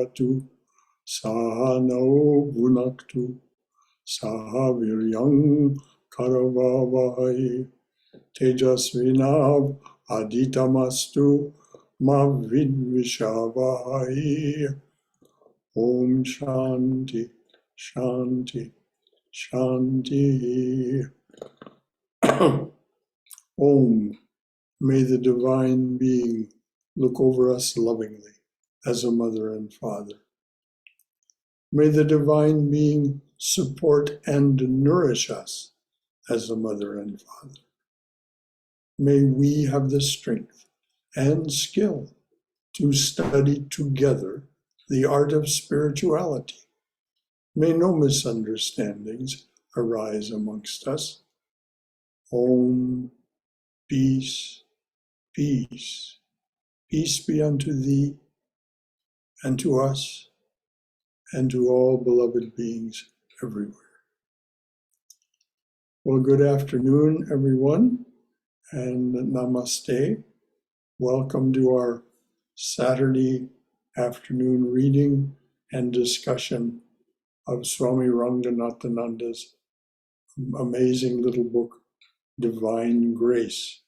bhavatu sahano bhunaktu saha viryam karavavahai tejasvinav aditamastu ma vidvishavahai. Om Shanti, Shanti, Shanti. Om, may the Divine Being look over us lovingly as a mother and father. May the Divine Being support and nourish us as a mother and father. May we have the strength and skill to study together the art of spirituality. May no misunderstandings arise amongst us. Om, peace, peace, peace be unto thee, and to us, and to all beloved beings everywhere. Well, good afternoon, everyone, and namaste. Welcome to our Saturday afternoon reading and discussion of Swami Ranganathananda's amazing little book, Divine Grace.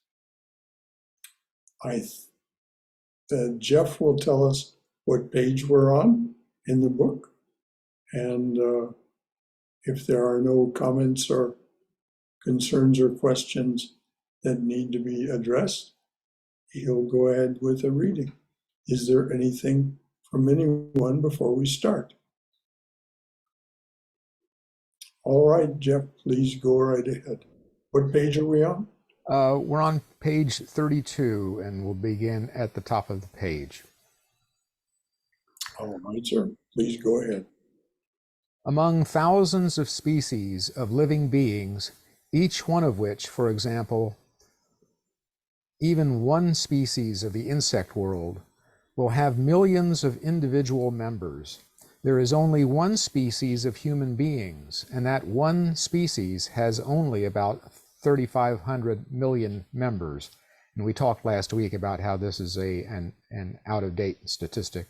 Jeff will tell us what page we're on in the book, and if there are no comments or concerns or questions that need to be addressed, he'll go ahead with the reading. Is there anything from anyone before we start? All right, Jeff, please go right ahead. What page are we on? We're on page 32, and we'll begin at the top of the page. All right, sir. Please go ahead. Among thousands of species of living beings, each one of which, for example, even one species of the insect world, will have millions of individual members, there is only one species of human beings, and that one species has only about 3,500 million members. And we talked last week about how this is an out-of-date statistic.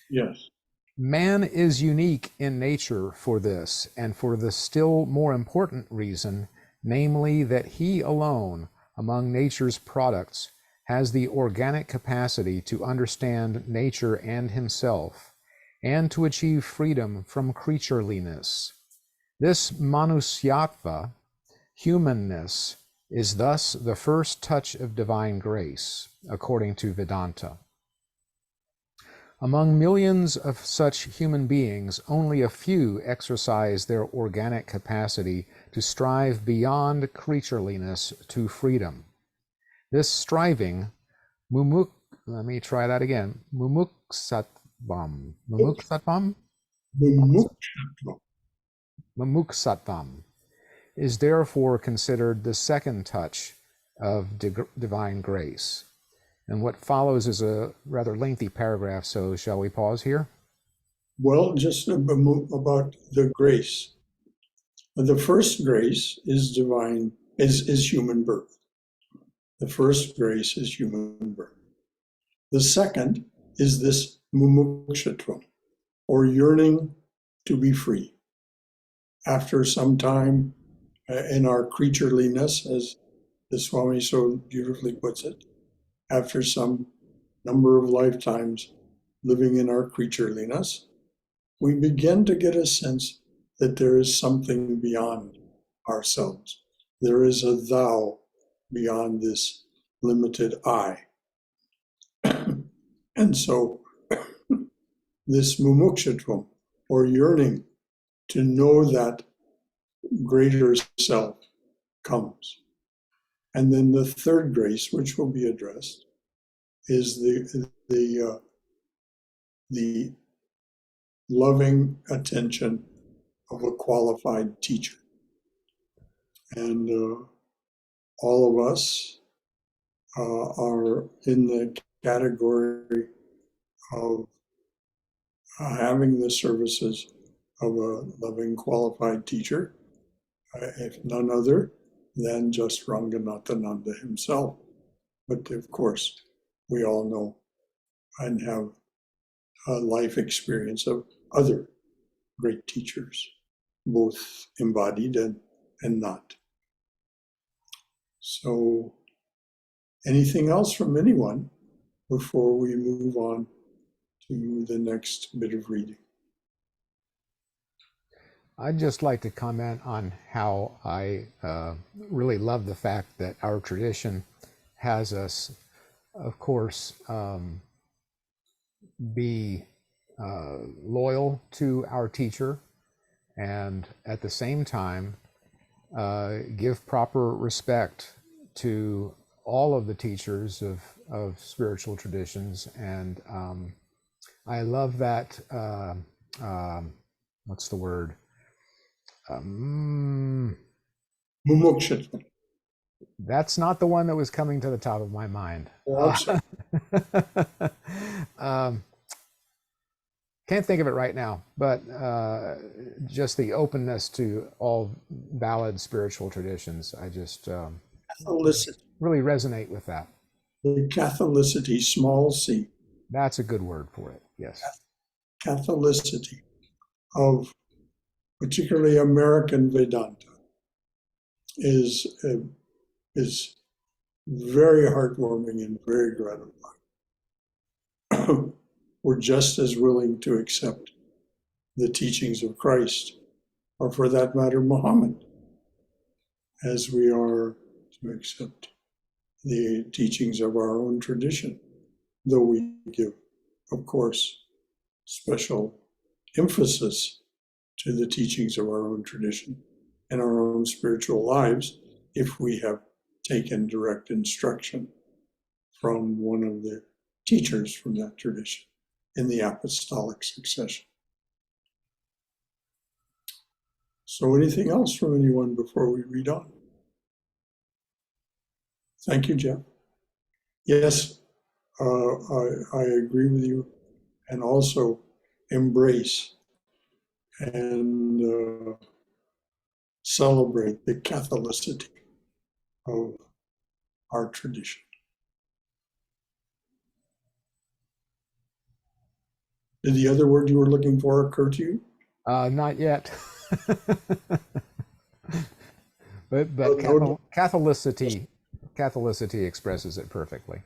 Yes. Man is unique in nature for this, and for the still more important reason, namely that he alone, among nature's products, has the organic capacity to understand nature and himself, and to achieve freedom from creatureliness. This manusyatva, humanness, is thus the first touch of divine grace, according to Vedanta. Among millions of such human beings, only a few exercise their organic capacity to strive beyond creatureliness to freedom. This striving, mumuksatvam, is therefore considered the second touch of divine grace. And what follows is a rather lengthy paragraph, so shall we pause here? Well, just about the grace. The first grace is divine, is human birth. The first grace is human birth. The second is this mumukshvatvam, or yearning to be free. After some time in our creatureliness, as the Swami so beautifully puts it, after some number of lifetimes living in our creatureliness, we begin to get a sense that there is something beyond ourselves. There is a thou beyond this limited I. And so this mumukshvatvam, or yearning to know that greater self, comes. And then the third grace, which will be addressed, is the loving attention of a qualified teacher. And all of us are in the category of having the services of a loving, qualified teacher, if none other than just Ranganathananda himself. But of course, we all know and have life experience of other great teachers, both embodied and not. So, anything else from anyone before we move on to the next bit of reading? I'd just like to comment on how I really love the fact that our tradition has us, of course, be loyal to our teacher, and at the same time give proper respect to all of the teachers of spiritual traditions. And I love that, what's the word? Mumukshutva. That's not the one that was coming to the top of my mind. Oh, I'm sorry. Can't think of it right now, but just the openness to all valid spiritual traditions. I just Catholicity. really resonate with that. The Catholicity, small c. That's a good word for it. Yes. Catholicity of particularly American Vedanta is very heartwarming and very gratifying. We're just as willing to accept the teachings of Christ, or for that matter, Muhammad, as we are to accept the teachings of our own tradition, though we give, of course, special emphasis to the teachings of our own tradition and our own spiritual lives if we have taken direct instruction from one of the teachers from that tradition in the apostolic succession. So anything else from anyone before we read on? Thank you, Jeff. Yes, I agree with you, and also embrace and celebrate the Catholicity of our tradition. Did the other word you were looking for occur to you? Not yet. but Catholicity expresses it perfectly.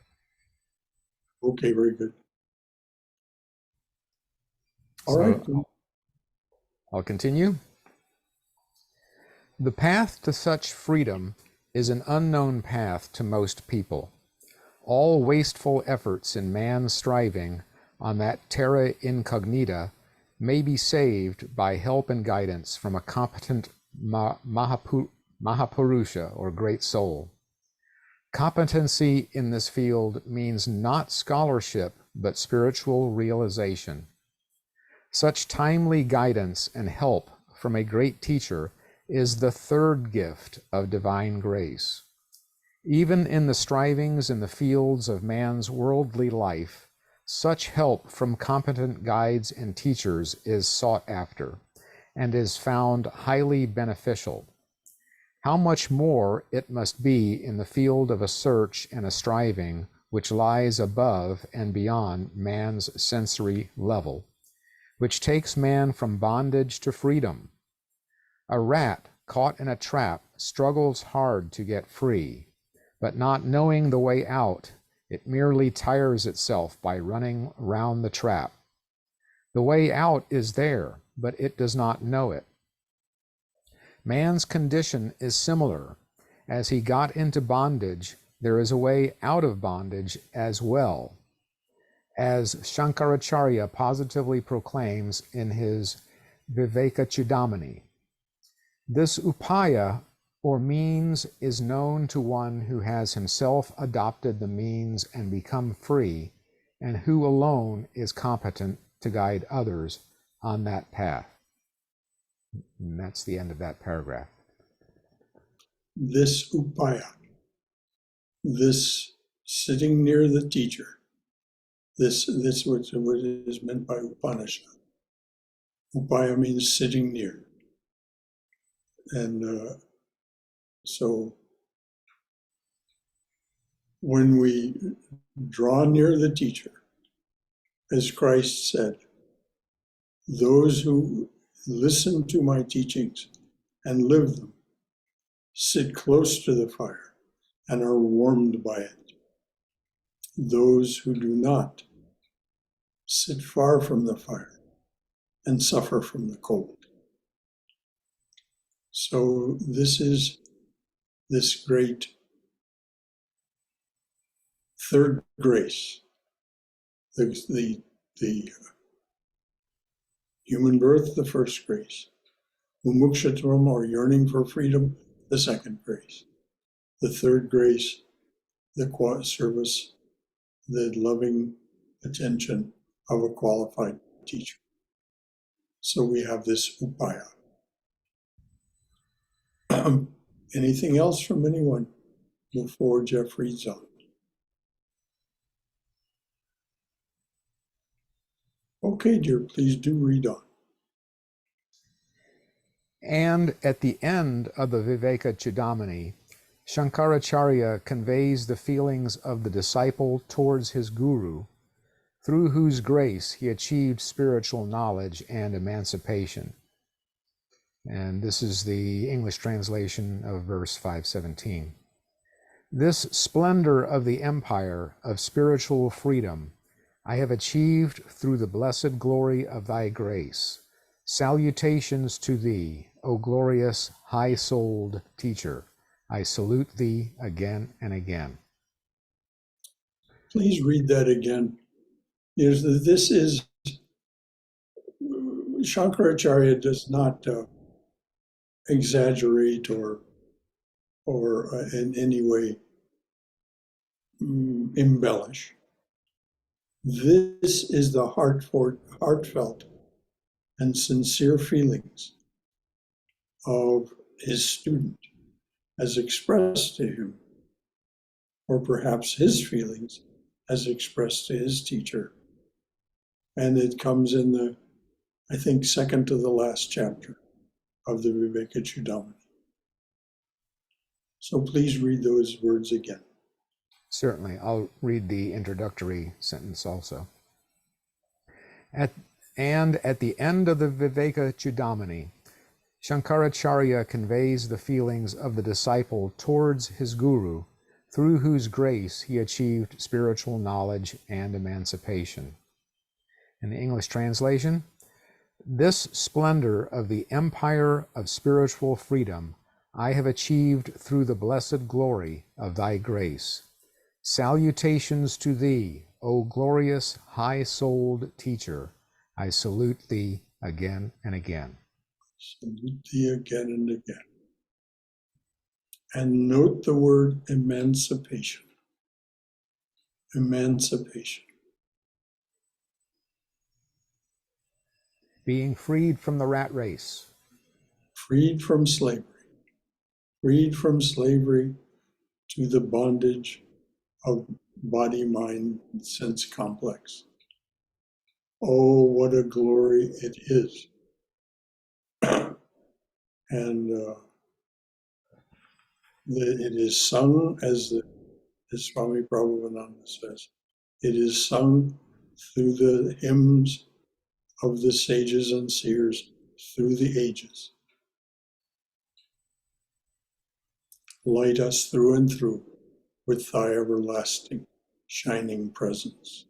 Okay, very good. All right. I'll continue. The path to such freedom is an unknown path to most people. All wasteful efforts in man's striving on that terra incognita may be saved by help and guidance from a competent Mahapurusha, or great soul. Competency in this field means not scholarship, but spiritual realization. Such timely guidance and help from a great teacher is the third gift of divine grace. Even in the strivings in the fields of man's worldly life, such help from competent guides and teachers is sought after and is found highly beneficial. How much more it must be in the field of a search and a striving which lies above and beyond man's sensory level, which takes man from bondage to freedom. A rat caught in a trap struggles hard to get free, but not knowing the way out, it merely tires itself by running round the trap. The way out is there, but it does not know it. Man's condition is similar. As he got into bondage, there is a way out of bondage as well, as Shankaracharya positively proclaims in his Vivekachudamani. This upaya, or means, is known to one who has himself adopted the means and become free, and who alone is competent to guide others on that path. And that's the end of that paragraph. This upaya, this sitting near the teacher, this what is meant by Upanishad. Upaya means sitting near. And so when we draw near the teacher, As Christ said, those who listen to my teachings and live them sit close to the fire and are warmed by it. Those who do not sit far from the fire and suffer from the cold. So this is this great third grace, the human birth, the first grace, mumukshatuvam, or yearning for freedom, the second grace, the third grace, the service, the loving attention of a qualified teacher. So we have this upaya. Anything else from anyone before Jeff reads on? Okay, dear, please do read on. And at the end of the Viveka Chudamani, Shankaracharya conveys the feelings of the disciple towards his guru, through whose grace he achieved spiritual knowledge and emancipation. And this is the English translation of verse 517. This splendor of the empire of spiritual freedom I have achieved through the blessed glory of thy grace. Salutations to thee, O glorious, high-souled teacher. I salute thee again and again. Please read that again. This is, Shankaracharya does not exaggerate or in any way embellish. This is the heartfelt and sincere feelings of his student as expressed to him, or perhaps his feelings as expressed to his teacher. And it comes in the, I think, second to the last chapter of the Viveka Chudamani. So please read those words again. Certainly. I'll read the introductory sentence also. And at the end of the Viveka Chudamani, Shankaracharya conveys the feelings of the disciple towards his guru, through whose grace he achieved spiritual knowledge and emancipation. In the English translation, this splendor of the empire of spiritual freedom I have achieved through the blessed glory of thy grace. Salutations to thee, O glorious, high-souled teacher. I salute thee again and again. Salute thee again and again. And note the word emancipation. Emancipation. Being freed from the rat race. Freed from slavery. Freed from slavery to the bondage of body, mind, sense complex. Oh, what a glory it is. And it is sung, as Swami Prabhupada says, it is sung through the hymns of the sages and seers through the ages. Light us through and through with thy everlasting shining presence,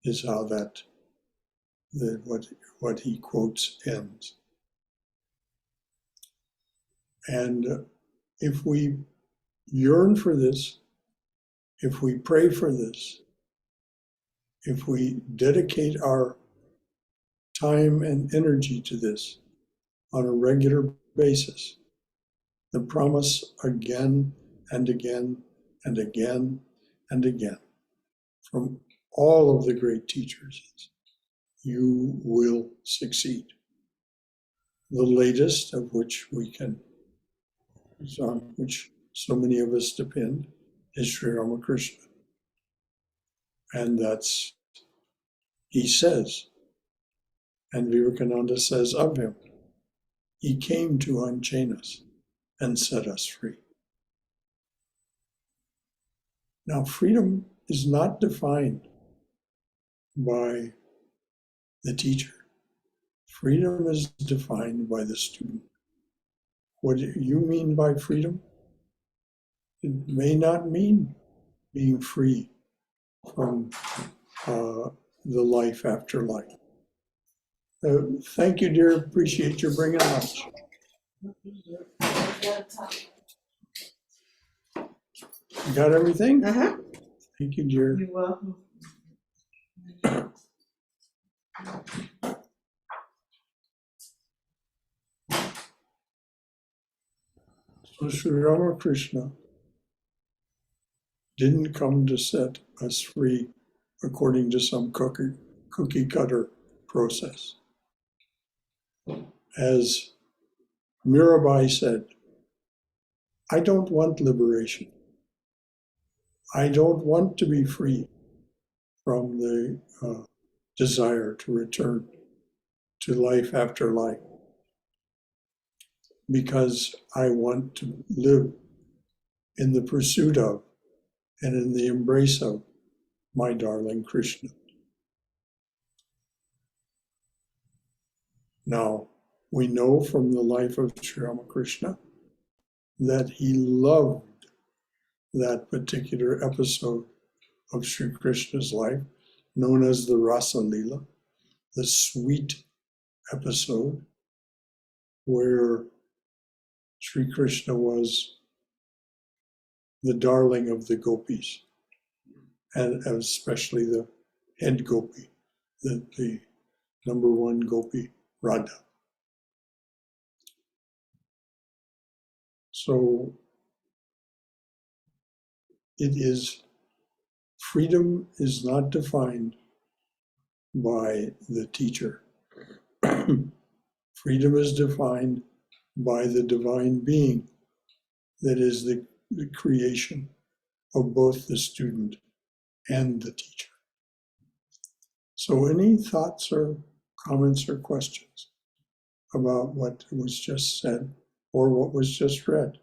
is how what he quotes ends. And if we yearn for this, if we pray for this, if we dedicate our time and energy to this on a regular basis, the promise again and again and again and again from all of the great teachers is, you will succeed. The latest of which on which so many of us depend, is Sri Ramakrishna. And that's, he says, and Vivekananda says of him, he came to unchain us and set us free. Now, freedom is not defined by the teacher. Freedom is defined by the student. What do you mean by freedom? It may not mean being free from the life after life. Thank you, dear. Appreciate your bringing lunch. You got everything? Uh-huh. Thank you, dear. You're welcome. So Sri Ramakrishna didn't come to set us free according to some cookie cutter process. As Mirabai said, I don't want liberation. I don't want to be free from the desire to return to life after life, because I want to live in the pursuit of and in the embrace of my darling Krishna. Now, we know from the life of Sri Ramakrishna that he loved that particular episode of Sri Krishna's life, known as the Rasa Lila, the sweet episode where Sri Krishna was the darling of the gopis, and especially the head gopi, the number one gopi, Radha. So freedom is not defined by the teacher. Freedom is defined by the divine being that is the creation of both the student and the teacher. So any thoughts or comments or questions about what was just said or what was just read?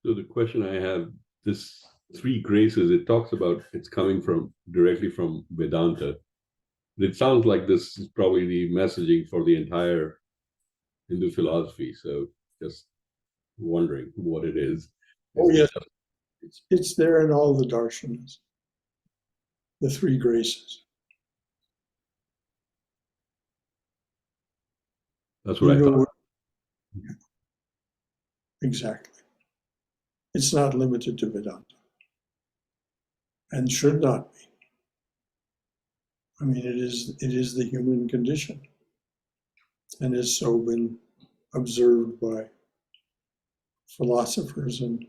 So the question I have, this three graces, it talks about it's coming from directly from Vedanta. It sounds like this is probably the messaging for the entire Hindu philosophy. So just wondering what it is. Oh, yes. It's there in all the darshanas, the three graces. That's what I thought. Exactly. It's not limited to Vedanta and should not be. I mean, it is the human condition and has so been observed by philosophers and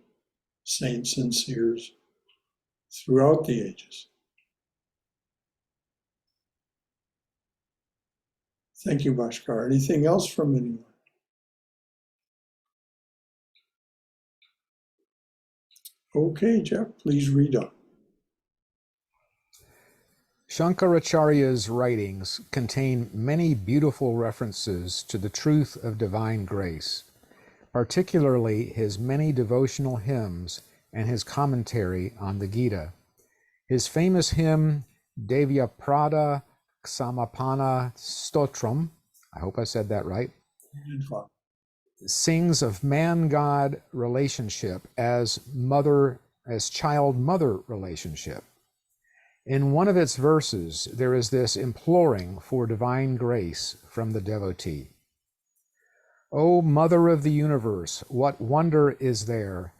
saints and seers throughout the ages. Thank you, Bhaskar. Anything else from anyone? Okay, Jeff, please read on. Shankaracharya's writings contain many beautiful references to the truth of divine grace, particularly his many devotional hymns and his commentary on the Gita. His famous hymn, Devyaprada Samapana Stotram, I hope I said that right, sings of man-God relationship as child-mother relationship. In one of its verses, there is this imploring for divine grace from the devotee. O Mother of the universe, what wonder is there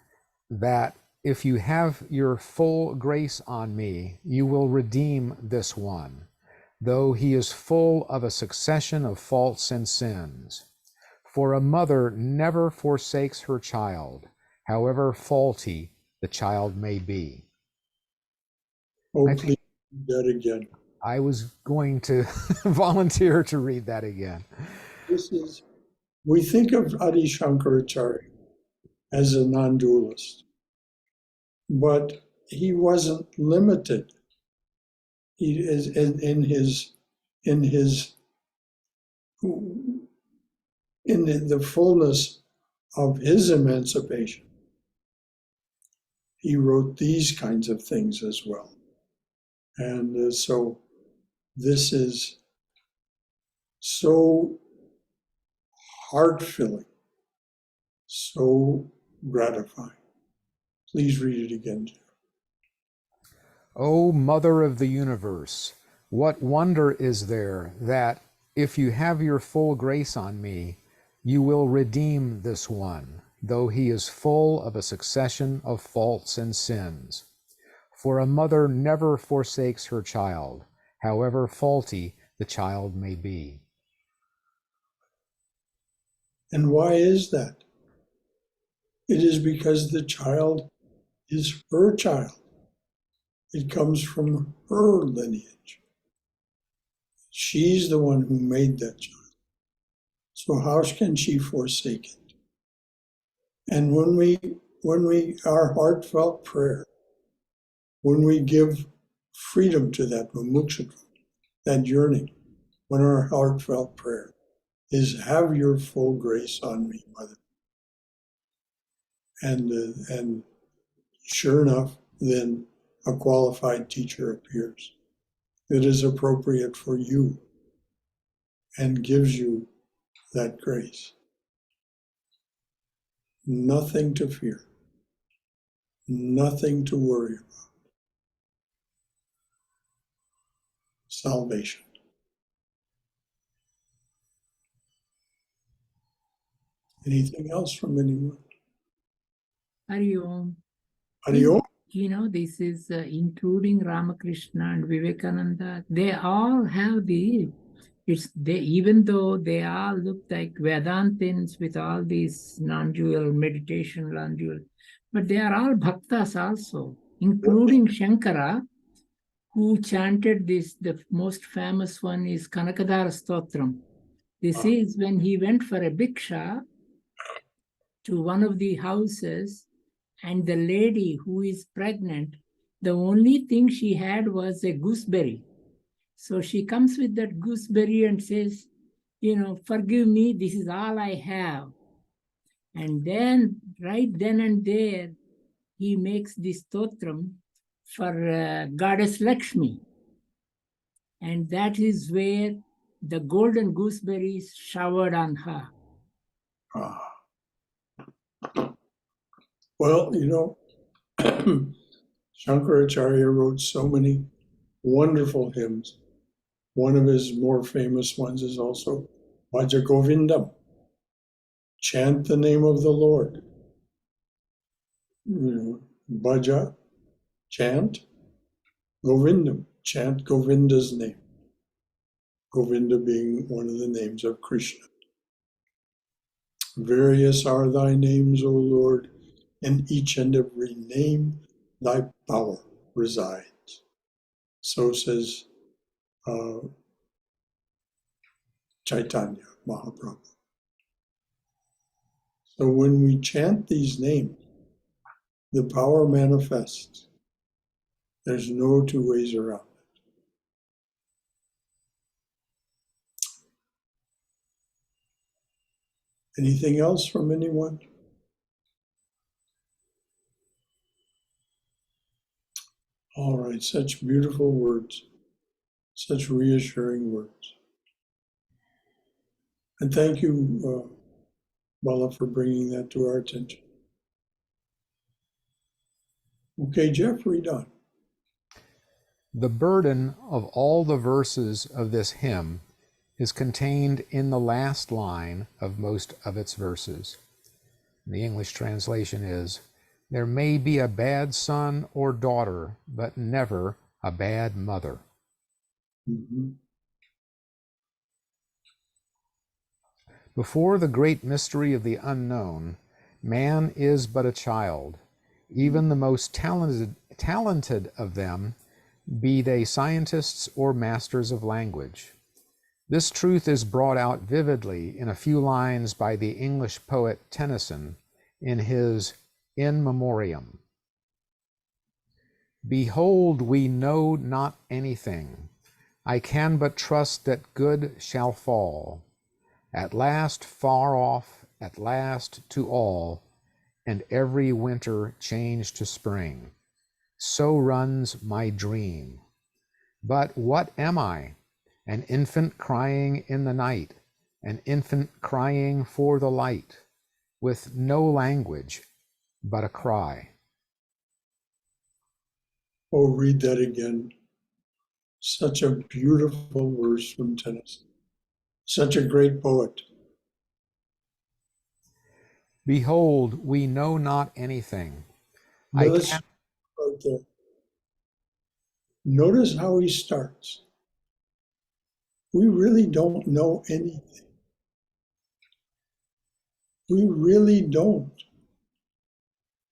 that if you have your full grace on me, you will redeem this one, though he is full of a succession of faults and sins. For a mother never forsakes her child, however faulty the child may be. Oh, please read that again. I was going to volunteer to read that again. We think of Adi Shankaracharya as a non-dualist, but he wasn't limited. He is in the fullness of his emancipation. He wrote these kinds of things as well. And so this is so heart-filling, so gratifying. Please read it again, Jeff. O Mother of the universe, what wonder is there that, if you have your full grace on me, you will redeem this one, though he is full of a succession of faults and sins. For a mother never forsakes her child, however faulty the child may be. And why is that? It is because the child is her child. It comes from her lineage. She's the one who made that child. So how can she forsake it? And when we our heartfelt prayer, when we give freedom to that mumuksha, that yearning, when our heartfelt prayer is, have your full grace on me, Mother. And sure enough, then a qualified teacher appears that is appropriate for you and gives you that grace. Nothing to fear, nothing to worry about. Salvation. Anything else from anyone? Hari Om. Adios. You know, this is including Ramakrishna and Vivekananda. They all have even though they all look like Vedantins with all these non-dual meditation, non-dual, but they are all bhaktas also, including Shankara, who chanted this. The most famous one is Kanakadara Stotram. This is when he went for a bhiksha to one of the houses, and the lady who is pregnant, the only thing she had was a gooseberry. So she comes with that gooseberry and says, forgive me, this is all I have. And then, right then and there, he makes this stotram for goddess Lakshmi. And that is where the golden gooseberries showered on her. Well, Shankaracharya wrote so many wonderful hymns. One of his more famous ones is also Bhaja Govindam. Chant the name of the Lord. Bhaja, chant. Govindam, chant Govinda's name. Govinda being one of the names of Krishna. Various are thy names, O Lord. In each and every name, thy power resides. So says Chaitanya Mahaprabhu. So when we chant these names, the power manifests. There's no two ways around it. Anything else from anyone? All right, such beautiful words, such reassuring words. And thank you, Bala, for bringing that to our attention. Okay, Jeff, read on. The burden of all the verses of this hymn is contained in the last line of most of its verses. The English translation is, there may be a bad son or daughter, but never a bad mother. Mm-hmm. Before the great mystery of the unknown, man is but a child. Even the most talented of them, be they scientists or masters of language. This truth is brought out vividly in a few lines by the English poet Tennyson in his In Memoriam. Behold, we know not anything. I can but trust that good shall fall. At last far off, at last to all, and every winter change to spring. So runs my dream. But what am I? An infant crying in the night, an infant crying for the light, with no language but a cry. Oh, read that again. Such a beautiful verse from Tennyson. Such a great poet. Behold, we know not anything. But let's start there. Notice how he starts. We really don't know anything. We really don't.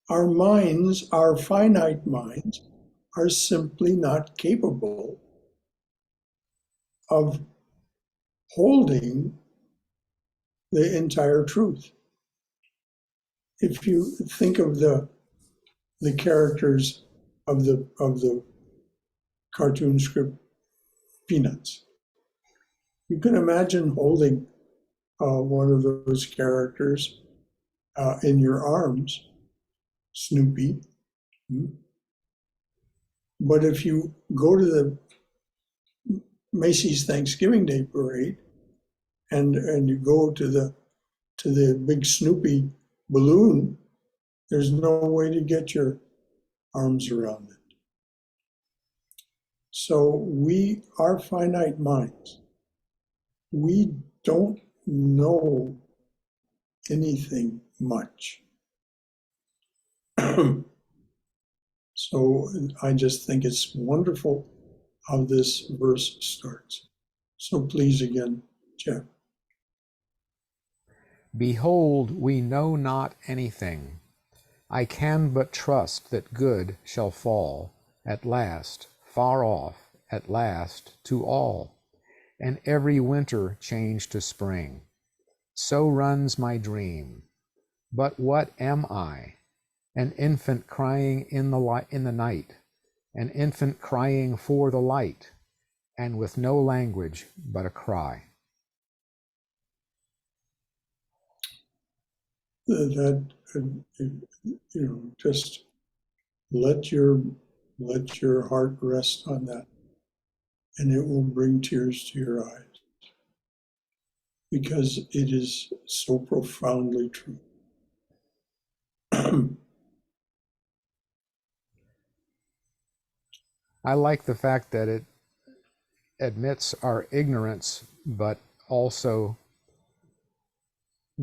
Our minds, our finite minds, are simply not capable of holding the entire truth. If you think of the characters of the cartoon script Peanuts, you can imagine holding one of those characters in your arms, Snoopy. But if you go to the Macy's Thanksgiving Day Parade and you go to the big Snoopy balloon, there's no way to get your arms around it. So we are finite minds. We don't know anything much. So I just think it's wonderful how this verse starts. So please again, Jeff. Behold, we know not anything. I can but trust that good shall fall at last, far off, at last, to all, and every winter change to spring. So runs my dream. But what am I? An infant crying in the night, an infant crying for the light, and with no language but a cry. That just let your heart rest on that, and it will bring tears to your eyes, because it is so profoundly true. I like the fact that it admits our ignorance, but also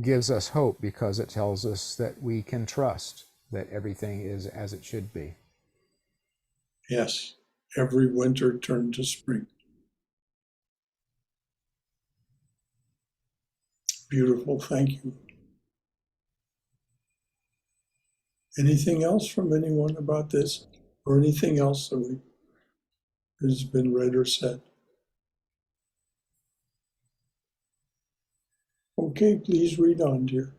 gives us hope, because it tells us that we can trust that everything is as it should be. Yes, every winter turned to spring. Beautiful, thank you. Anything else from anyone about this, or anything else that has been read or said? Okay, please read on, dear.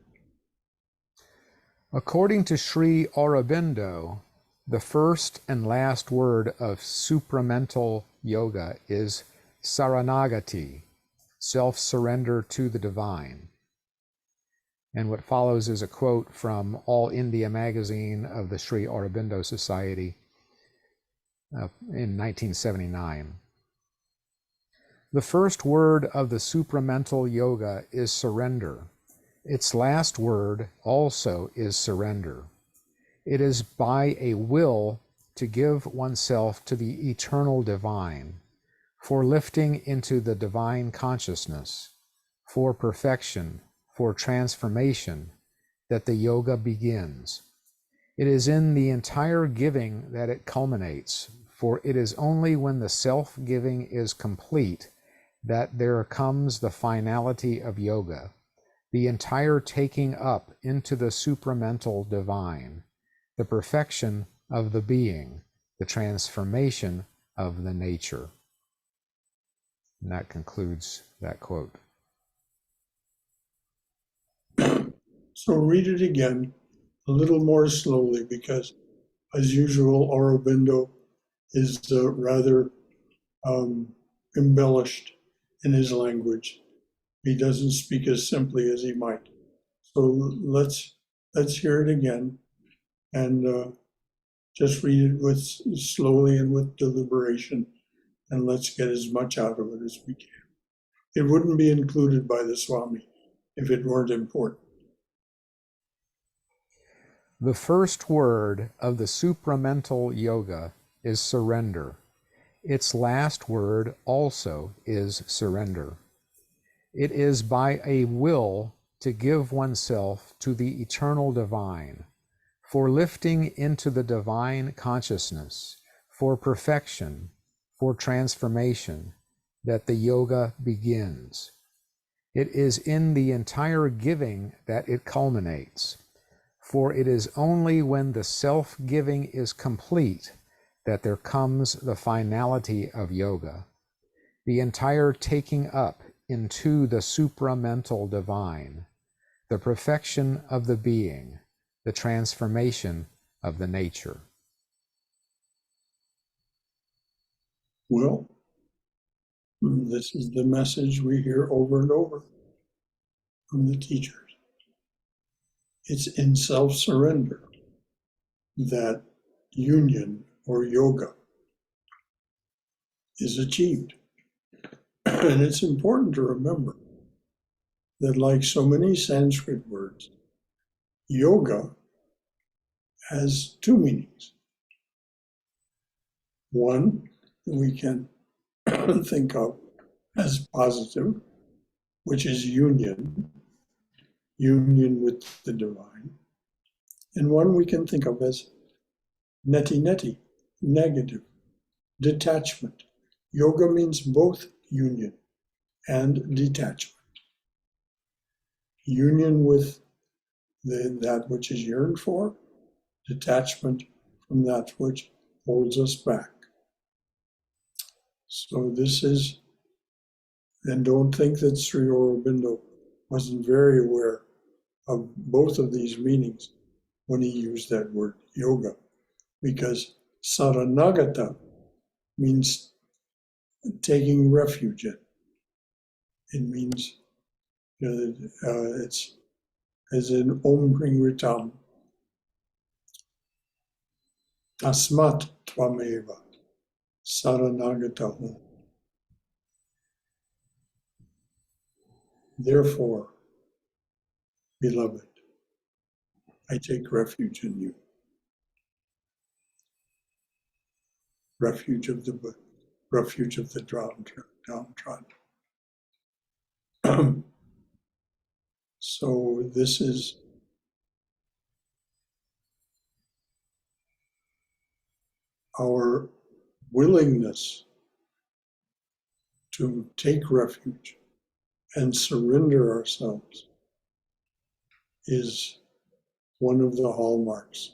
According to Sri Aurobindo, the first and last word of supramental yoga is saranagati, self-surrender to the divine. And what follows is a quote from All India magazine of the Sri Aurobindo Society in 1979. The first word of the supramental yoga is surrender. Its last word also is surrender. It is by a will to give oneself to the eternal divine, for lifting into the divine consciousness, for perfection, for transformation, that the yoga begins. It is in the entire giving that it culminates, for it is only when the self-giving is complete that there comes the finality of yoga, the entire taking up into the supramental divine, the perfection of the being, the transformation of the nature. And that concludes that quote. So read it again a little more slowly, because as usual, Aurobindo is rather embellished in his language. He doesn't speak as simply as he might. So let's hear it again, and just read it with slowly and with deliberation, and let's get as much out of it as we can. It wouldn't be included by the Swami if it weren't important. The first word of the supramental yoga is surrender. Its last word also is surrender. It is by a will to give oneself to the eternal divine, for lifting into the divine consciousness, for perfection, for transformation, that the yoga begins. It is in the entire giving that it culminates, for it is only when the self-giving is complete that there comes the finality of yoga, the entire taking up into the supramental divine, the perfection of the being, the transformation of the nature. Well, this is the message we hear over and over from the teachers. It's in self-surrender that union or yoga is achieved. And it's important to remember that, like so many Sanskrit words, yoga has two meanings. One we can think of as positive, which is union with the divine. And one we can think of as neti, negative, detachment. Yoga means both union and detachment. Union with that which is yearned for, detachment from that which holds us back. So this is, and don't think that Sri Aurobindo wasn't very aware of both of these meanings when he used that word yoga, because saranagata means taking refuge in. It means, it's as in Om Hring Ritam, Tasmat Tvameva, Saranagata Om. Therefore, beloved, I take refuge in you. Refuge of the downtrodden. So this is our willingness to take refuge and surrender ourselves is one of the hallmarks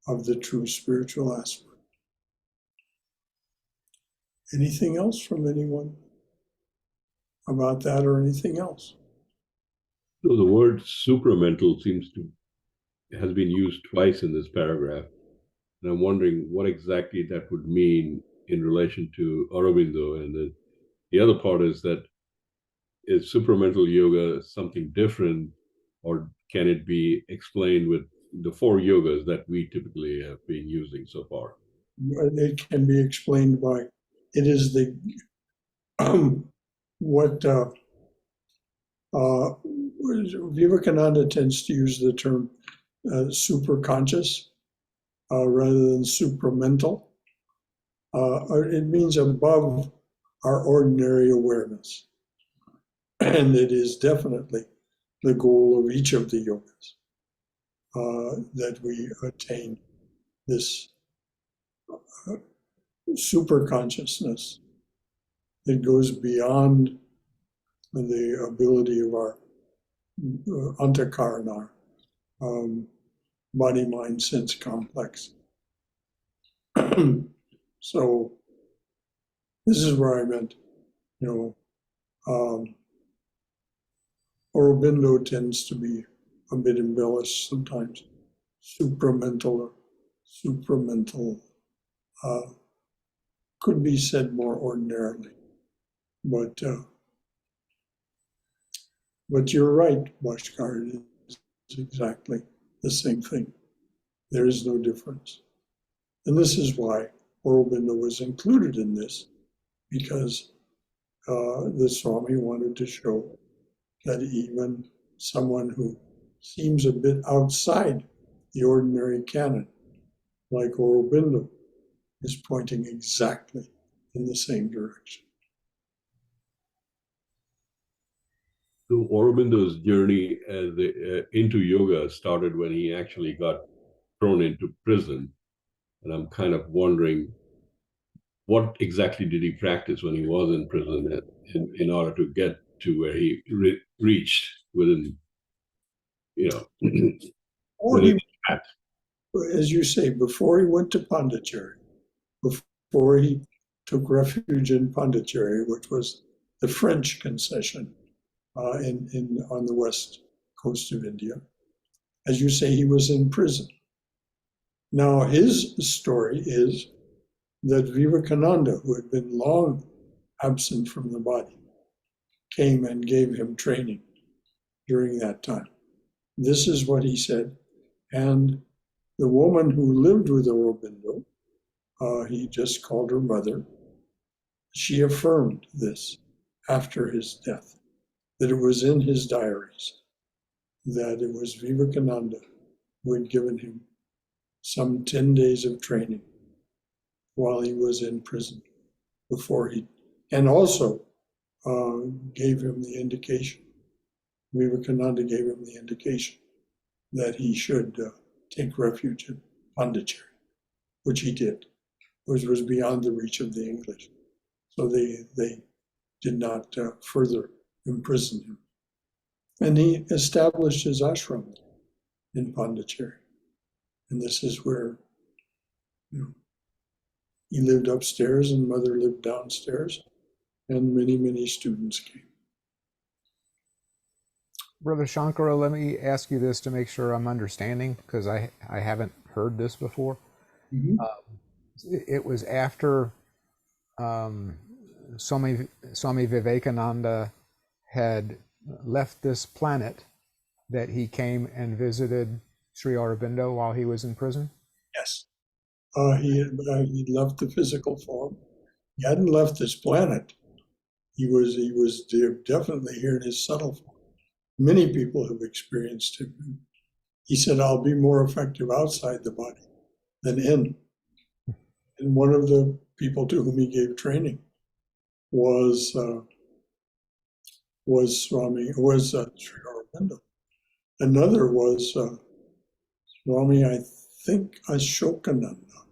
of the true spiritual aspirant. Anything else from anyone about that, or anything else? So the word supramental has been used twice in this paragraph. And I'm wondering what exactly that would mean in relation to Aurobindo. And the other part is that, is supramental yoga something different, or can it be explained with the four yogas that we typically have been using so far? It can be explained by, it is the what Vivekananda tends to use the term superconscious rather than supramental. It means above our ordinary awareness. And it is definitely the goal of each of the yogas, that we attain this super consciousness that goes beyond the ability of our antakarana, body, mind, sense complex. So this is where I meant, Aurobindo tends to be a bit embellished sometimes. Supramental could be said more ordinarily, but you're right, Bhaskar, it is exactly the same thing. There is no difference. And this is why Aurobindo was included in this, because the Swami wanted to show that even someone who seems a bit outside the ordinary canon, like Aurobindo, is pointing exactly in the same direction. So Aurobindo's journey into yoga started when he actually got thrown into prison. And I'm kind of wondering, what exactly did he practice when he was in prison in order to get to where he reached within, Or within he, that? as you say, before he went to Pondicherry, before he took refuge in Pondicherry, which was the French concession on the west coast of India, as you say, he was in prison. Now, his story is that Vivekananda, who had been long absent from the body, came and gave him training during that time. This is what he said. And the woman who lived with Aurobindo, he just called her mother, she affirmed this after his death, that it was in his diaries, that it was Vivekananda who had given him some 10 days of training while he was in prison before he, and also gave him the indication, Vivekananda gave him the indication that he should take refuge in Pondicherry, which he did, which was beyond the reach of the English. So they did not further imprison him. And he established his ashram in Pondicherry. And this is where he lived upstairs and mother lived downstairs, and many, many students came. Brother Shankara, let me ask you this to make sure I'm understanding, because I haven't heard this before. Mm-hmm. It was after Swami Vivekananda had left this planet that he came and visited Sri Aurobindo while he was in prison? Yes. He left the physical form. He hadn't left this planet. He was definitely here in his subtle form. Many people have experienced him. He said, "I'll be more effective outside the body than in." And one of the people to whom he gave training was Sri Aurobindo. Another was Swami, I think, Ashokananda,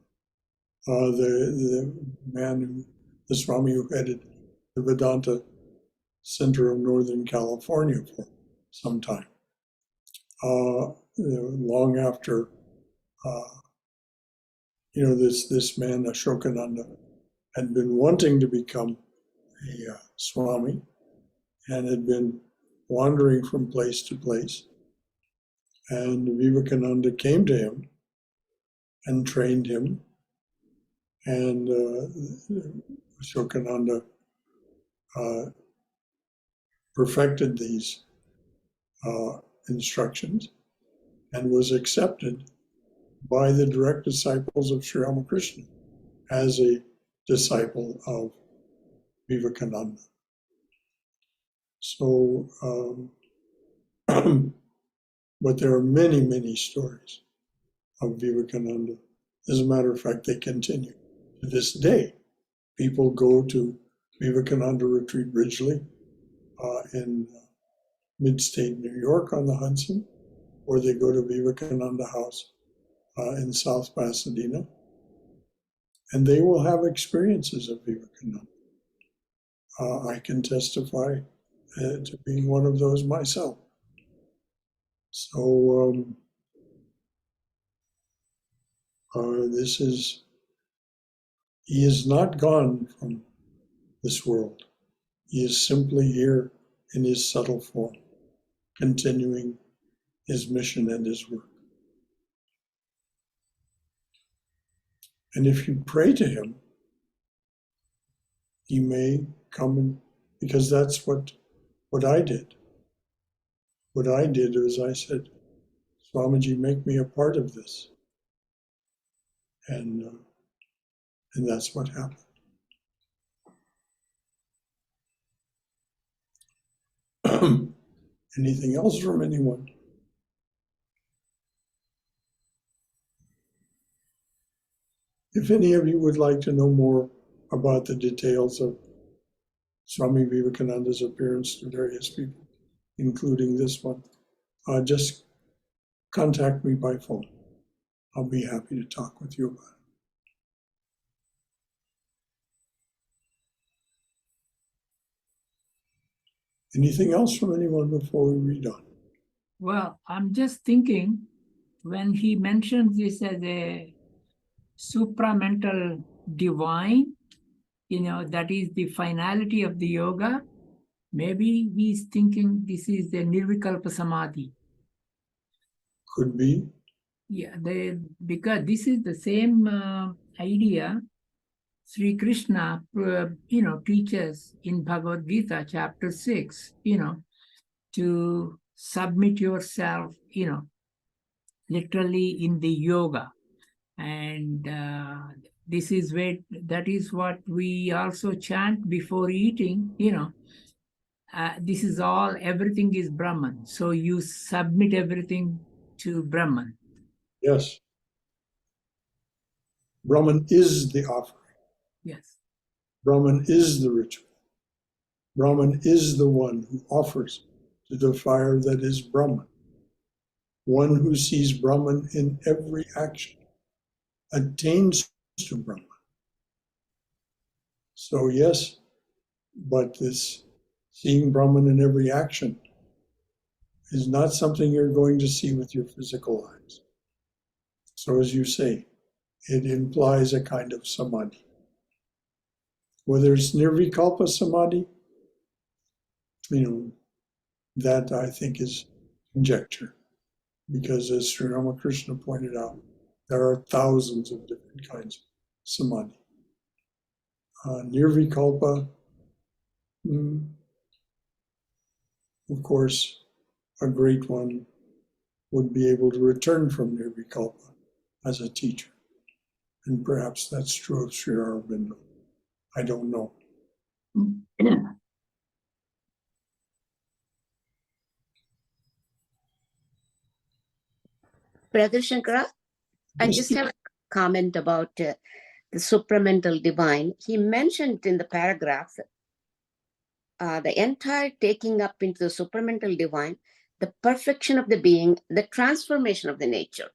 the man the Swami who headed the Vedanta Center of Northern California for some time. Long after, this man Ashokananda had been wanting to become a Swami and had been wandering from place to place. And Vivekananda came to him and trained him. And Ashokananda perfected these instructions and was accepted by the direct disciples of Sri Ramakrishna as a disciple of Vivekananda. So, but there are many, many stories of Vivekananda. As a matter of fact, they continue. To this day, people go to Vivekananda Retreat Ridgely in mid-state New York on the Hudson, or they go to Vivekananda House in South Pasadena, and they will have experiences of Vivekananda. I can testify to being one of those myself. So he is not gone from this world. He is simply here in his subtle form, continuing his mission and his work. And if you pray to him, he may come and, because that's what I did. What I did was I said, Swamiji, make me a part of this. And that's what happened. Anything else from anyone? If any of you would like to know more about the details of Swami Vivekananda's appearance to various people, including this one, just contact me by phone. I'll be happy to talk with you about it. Anything else from anyone before we read on? Well, I'm just thinking when he mentions this as a supramental divine, that is the finality of the yoga. Maybe he's thinking this is the Nirvikalpa Samadhi. Could be. Yeah, because this is the same idea Sri Krishna, teaches in Bhagavad Gita, chapter 6, to submit yourself, literally in the yoga. And that is what we also chant before eating, this is all, everything is Brahman. So you submit everything to Brahman. Yes. Brahman is the offering. Yes. Brahman is the ritual. Brahman is the one who offers to the fire that is Brahman. One who sees Brahman in every action attains to Brahman. So yes, but this seeing Brahman in every action is not something you're going to see with your physical eyes. So as you say, it implies a kind of samadhi. Whether it's nirvikalpa samadhi, that I think is conjecture. Because as Sri Ramakrishna pointed out, there are thousands of different kinds of samadhi. Nirvikalpa, of course, a great one would be able to return from nirvikalpa as a teacher. And perhaps that's true of Sri Aurobindo. I don't know. Brother Shankara, I just have a comment about the supramental divine. He mentioned in the paragraph the entire taking up into the supramental divine, the perfection of the being, the transformation of the nature.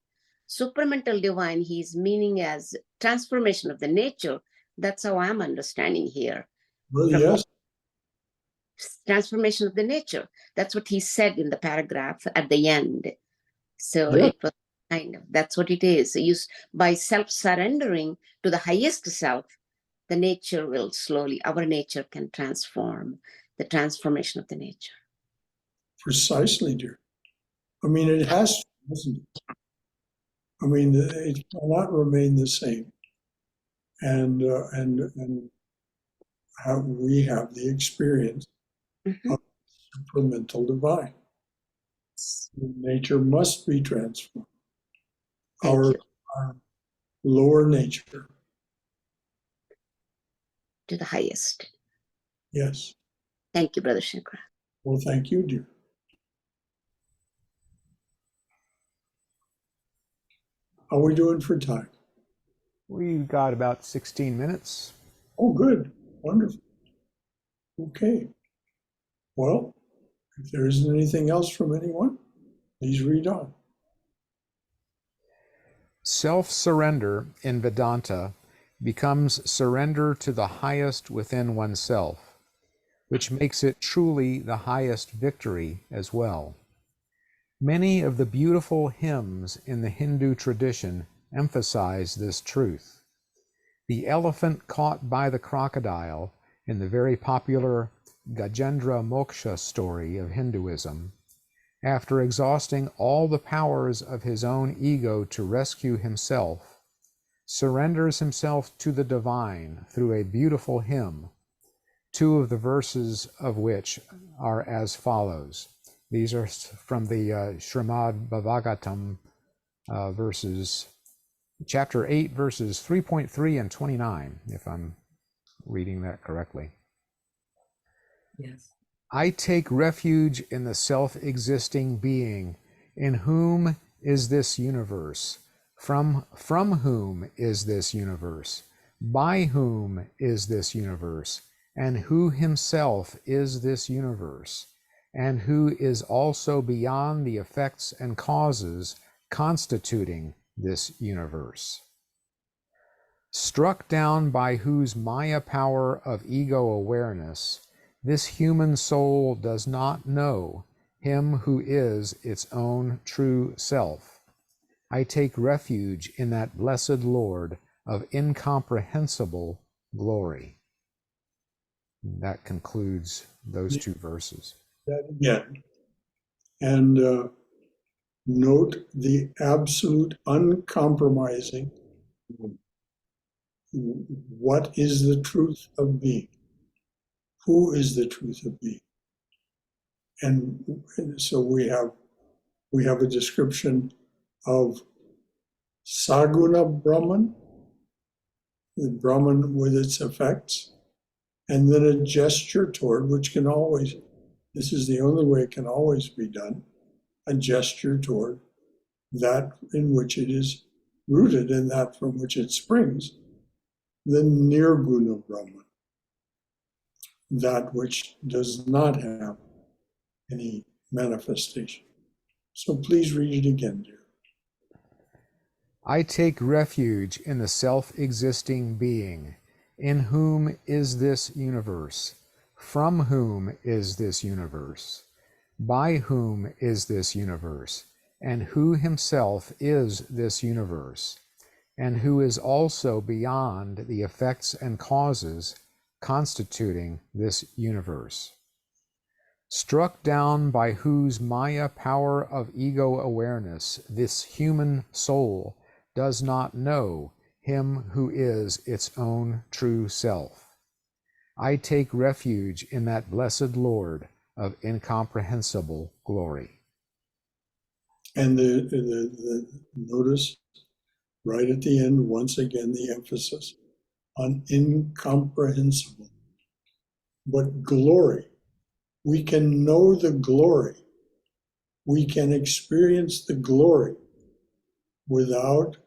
Supramental divine, he's meaning as transformation of the nature. That's how I'm understanding here. Well, yes. Transformation of the nature. That's what he said in the paragraph at the end. So Yeah. it was kind of, that's what it is. By self-surrendering to the highest self, the nature will slowly, our nature can transform, the transformation of the nature. Precisely, dear. I mean, it has to, doesn't it? I mean, it cannot remain the same. And we have the experience of supramental divine. Nature must be transformed. Our lower nature. To the highest. Yes. Thank you, Brother Shankara. Well, thank you, dear. How are we doing for time? We've got about 16 minutes. Oh, good. Wonderful. Okay. Well, if there isn't anything else from anyone, please read on. Self-surrender in Vedanta becomes surrender to the highest within oneself, which makes it truly the highest victory as well. Many of the beautiful hymns in the Hindu tradition emphasize this truth. The elephant caught by the crocodile in the very popular Gajendra Moksha story of Hinduism, after exhausting all the powers of his own ego to rescue himself, surrenders himself to the divine through a beautiful hymn, two of the verses of which are as follows. These are from the Srimad Bhagavatam chapter 8, verses 3.3 and 29, if I'm reading that correctly. Yes. I take refuge in the self-existing being, in whom is this universe, from whom is this universe, by whom is this universe, and who himself is this universe, and who is also beyond the effects and causes constituting this universe. Struck down by whose Maya power of ego awareness, this human soul does not know him who is its own true self. I take refuge in that blessed Lord of incomprehensible glory. That concludes those 2 verses. That again. And note the absolute uncompromising. What is the truth of being? Who is the truth of being? And so we have a description of Saguna Brahman, the Brahman with its effects, and then a gesture toward, which can always, this is the only way it can always be done, a gesture toward that in which it is rooted and that from which it springs, the Nirguna Brahman, that which does not have any manifestation. So please read it again, dear. I take refuge in the self-existing being, in whom is this universe, from whom is this universe, by whom is this universe, and who himself is this universe, and who is also beyond the effects and causes constituting this universe. Struck down by whose Maya power of ego awareness, this human soul does not know him who is its own true self. I take refuge in that blessed Lord of incomprehensible glory. And the notice right at the end, once again, the emphasis on incomprehensible. But glory, we can know the glory. We can experience the glory without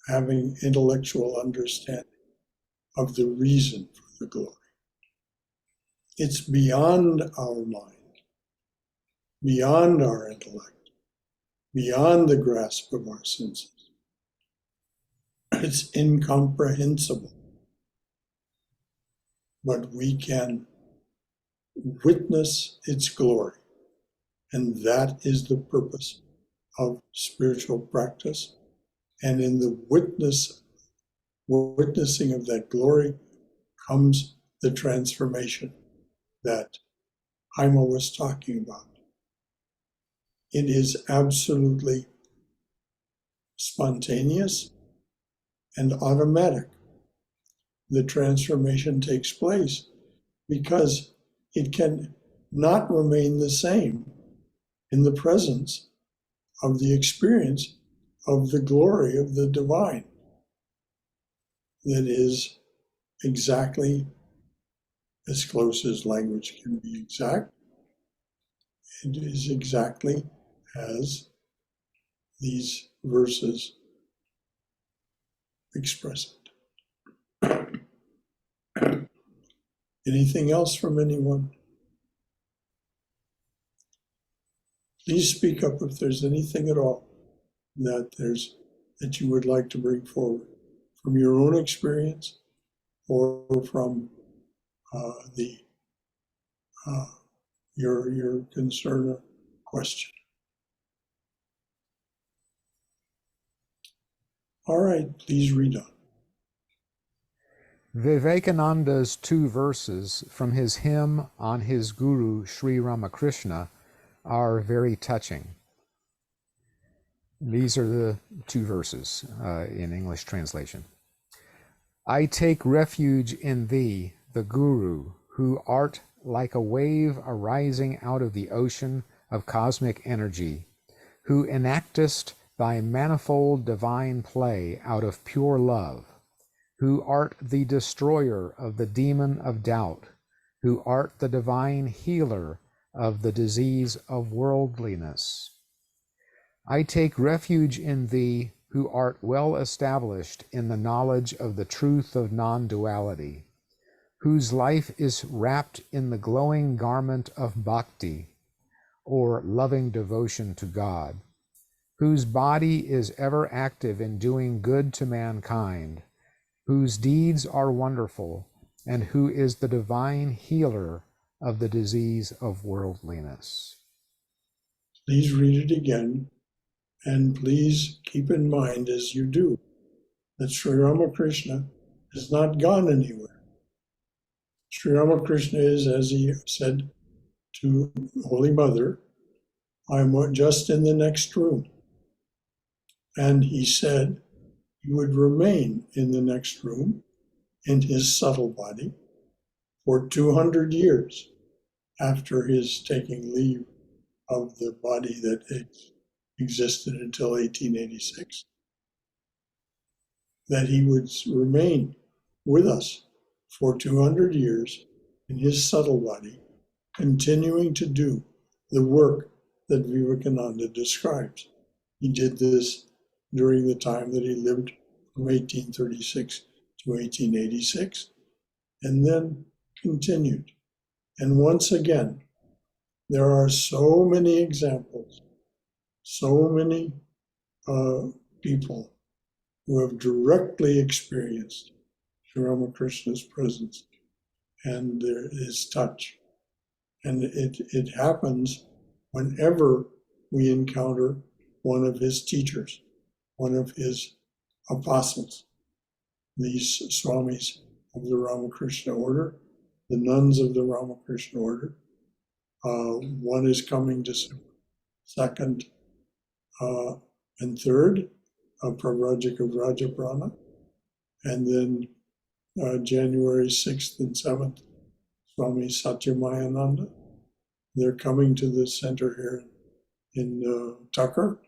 having intellectual understanding of the reason for the glory. It's beyond our mind, beyond our intellect, beyond the grasp of our senses. It's incomprehensible. But we can witness its glory. And that is the purpose of spiritual practice. And in the witnessing of that glory comes the transformation that Jaime was talking about. It is absolutely spontaneous and automatic. The transformation takes place because it can not remain the same in the presence of the experience of the glory of the divine that is exactly, as close as language can be exact, it is exactly as these verses express it. Anything else from anyone? Please speak up if there's anything at all that you would like to bring forward from your own experience or from your concern or question. All right, please read on. Vivekananda's 2 verses from his hymn on his guru Sri Ramakrishna are very touching. These are the 2 verses in English translation. I take refuge in thee, the Guru, who art like a wave arising out of the ocean of cosmic energy, who enactest thy manifold divine play out of pure love, who art the destroyer of the demon of doubt, who art the divine healer of the disease of worldliness. I take refuge in thee, who art well established in the knowledge of the truth of non-duality, whose life is wrapped in the glowing garment of bhakti, or loving devotion to God, whose body is ever active in doing good to mankind, whose deeds are wonderful, and who is the divine healer of the disease of worldliness. Please read it again, and please keep in mind as you do that Sri Ramakrishna has not gone anywhere. Sri Ramakrishna is, as he said to Holy Mother, I'm just in the next room. And he said he would remain in the next room in his subtle body for 200 years after his taking leave of the body that existed until 1886, that he would remain with us for 200 years in his subtle body, continuing to do the work that Vivekananda describes. He did this during the time that he lived from 1836 to 1886, and then continued. And once again, there are so many examples, so many people who have directly experienced Sri Ramakrishna's presence and his touch. And it happens whenever we encounter one of his teachers, one of his apostles, these Swamis of the Ramakrishna order, the nuns of the Ramakrishna order. One is coming December 2nd and 3rd, Pravrajika Vrajaprana, and then January 6th and 7th, Swami Satyamayananda. They're coming to the center here in Tucker.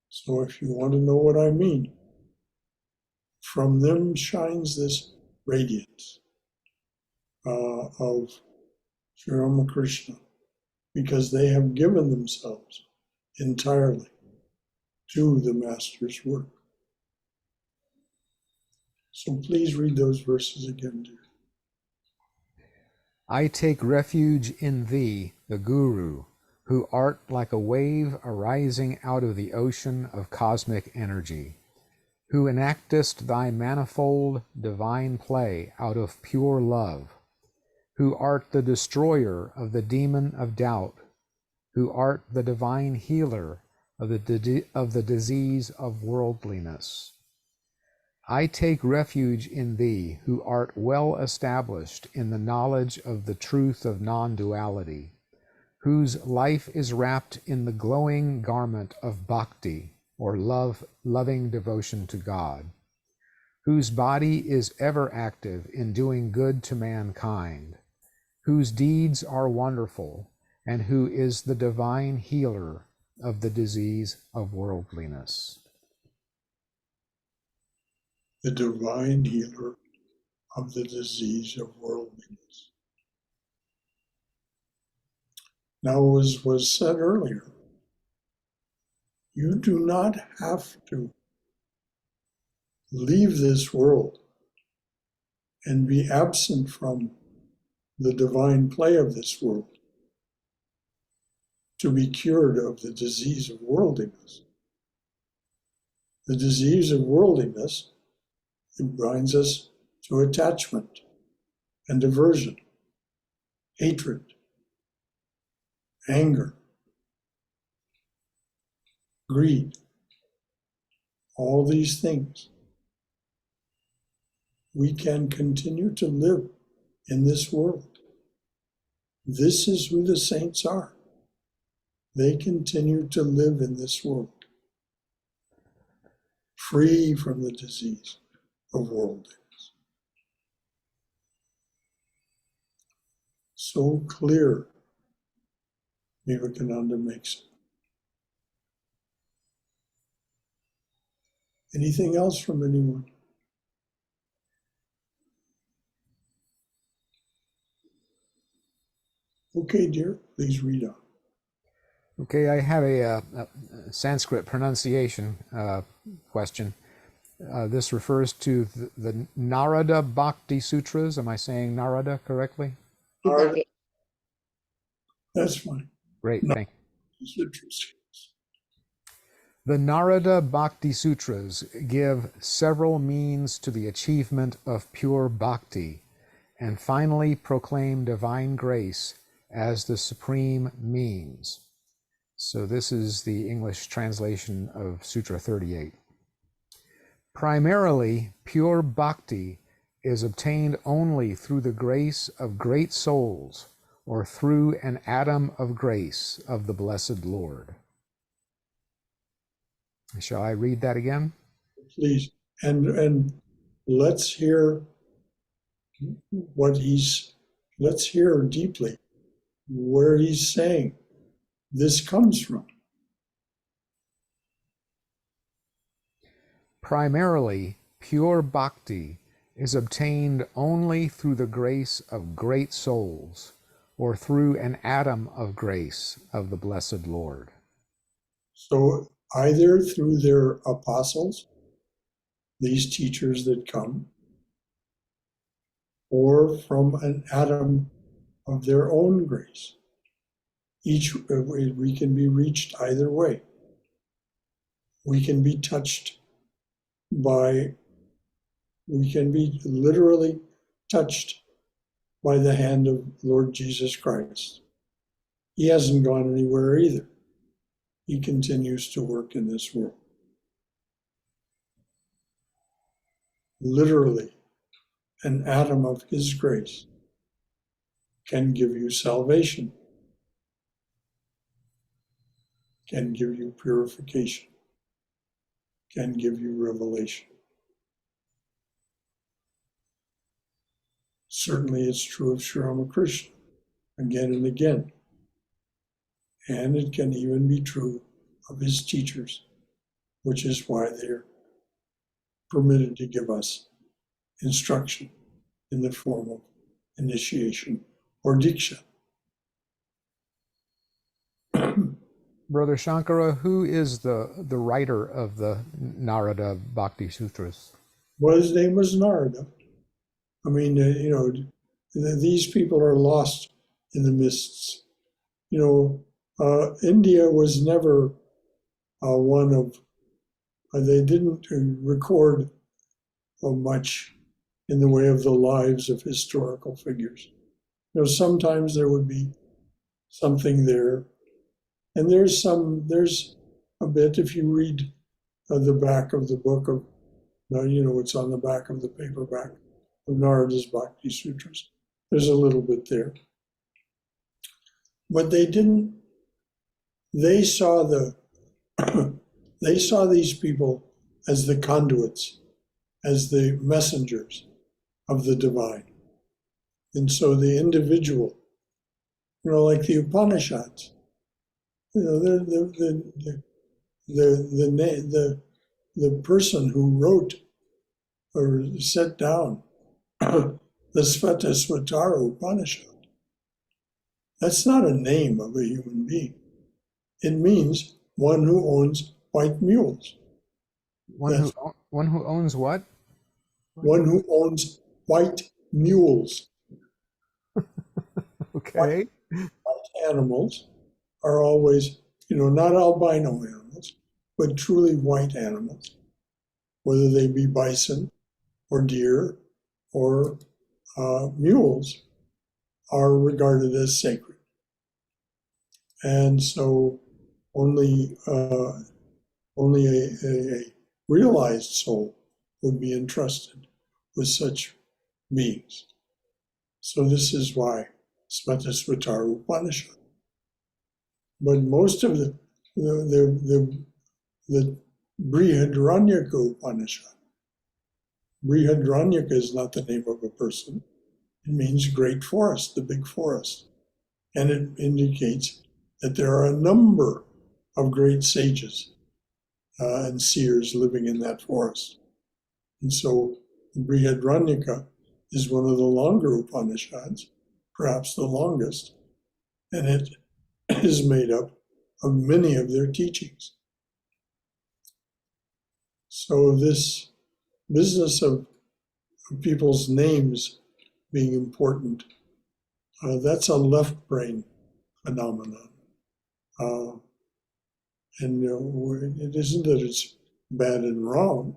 So if you want to know what I mean, from them shines this radiance of Sri Ramakrishna, because they have given themselves entirely to the Master's work. So please read those verses again, dear. I take refuge in thee, the Guru, who art like a wave arising out of the ocean of cosmic energy, who enactest thy manifold divine play out of pure love, who art the destroyer of the demon of doubt, who art the divine healer of the disease of worldliness. I take refuge in thee, who art well established in the knowledge of the truth of non-duality, whose life is wrapped in the glowing garment of bhakti, or loving devotion to God, whose body is ever active in doing good to mankind, whose deeds are wonderful, and who is the divine healer of the disease of worldliness. The divine healer of the disease of worldliness. Now, as was said earlier, you do not have to leave this world and be absent from the divine play of this world to be cured of the disease of worldliness. The disease of worldliness, it binds us to attachment and aversion, hatred, anger, greed, all these things. We can continue to live in this world. This is who the saints are. They continue to live in this world, free from the disease of worldliness. So clear, Vivekananda makes it. Anything else from anyone? Okay, dear, please read on. Okay, I have a Sanskrit pronunciation question. This refers to the Narada Bhakti Sutras. Am I saying Narada correctly? You got it. That's fine. Great, No. thank you. Sutras. The Narada Bhakti Sutras give several means to the achievement of pure bhakti, and finally proclaim divine grace as the supreme means. So this is the English translation of Sutra 38. Primarily, pure bhakti is obtained only through the grace of great souls, or through an atom of grace of the blessed Lord. Shall I read that again? Please. And let's hear let's hear deeply where he's saying this comes from. Primarily, pure bhakti is obtained only through the grace of great souls, or through an atom of grace of the blessed Lord. So either through their apostles, these teachers that come, or from an atom of their own grace. We can be reached either way. We can be touched we can be literally touched by the hand of Lord Jesus Christ. He hasn't gone anywhere either. He continues to work in this world. Literally, an atom of his grace can give you salvation, can give you purification, can give you revelation. Certainly it's true of Sri Ramakrishna again and again. And it can even be true of his teachers, which is why they're permitted to give us instruction in the form of initiation or diksha. Brother Shankara, who is the writer of the Narada Bhakti Sutras? Well, his name was Narada. I mean, these people are lost in the mists. India was never one of, they didn't record much in the way of the lives of historical figures. Sometimes there would be something there. And there's a bit, if you read the back of the book of, it's on the back of the paperback of Narada's Bhakti Sutras. There's a little bit there. But they saw they saw these people as the conduits, as the messengers of the divine. And so the individual, like the Upanishads, the person who wrote or set down the Svatara Upanishad, that's not a name of a human being. It means one who owns white mules. One who owns what? One who owns white mules. Okay. White animals are always, not albino animals, but truly white animals, whether they be bison or deer or mules, are regarded as sacred. And so only a realized soul would be entrusted with such beings. So this is why Svatara Upanishad. But most of the Brihadaranyaka Upanishad, Brihadaranyaka is not the name of a person. It means great forest, the big forest. And it indicates that there are a number of great sages and seers living in that forest. And so the Brihadaranyaka is one of the longer Upanishads, perhaps the longest, and it is made up of many of their teachings. So this business of people's names being important, that's a left brain phenomenon. And it isn't that it's bad and wrong.